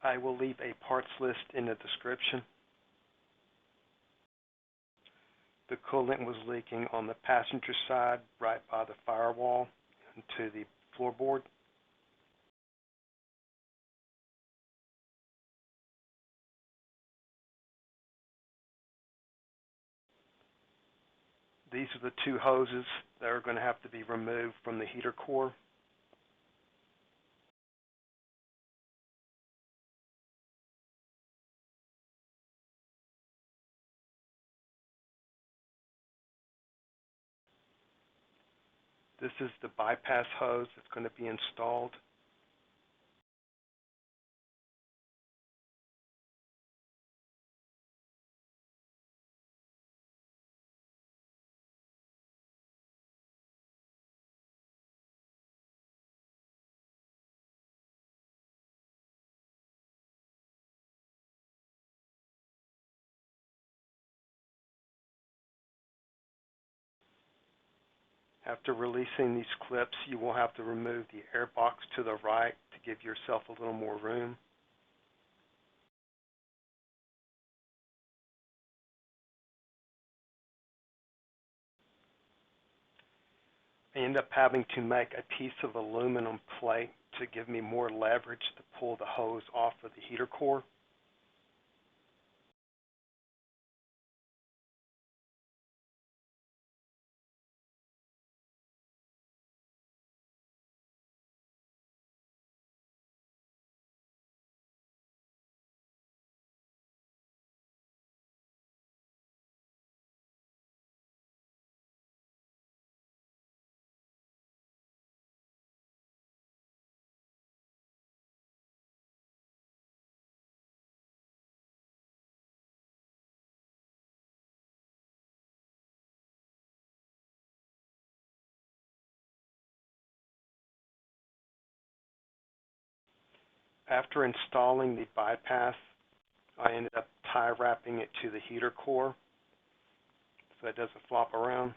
I will leave a parts list in the description. The coolant was leaking on the passenger side right by the firewall into the floorboard. These are the two hoses that are going to have to be removed from the heater core. This is the bypass hose that's going to be installed. After releasing these clips, you will have to remove the air box to the right to give yourself a little more room. I end up having to make a piece of aluminum plate to give me more leverage to pull the hose off of the heater core. After installing the bypass, I ended up tie wrapping it to the heater core so it doesn't flop around.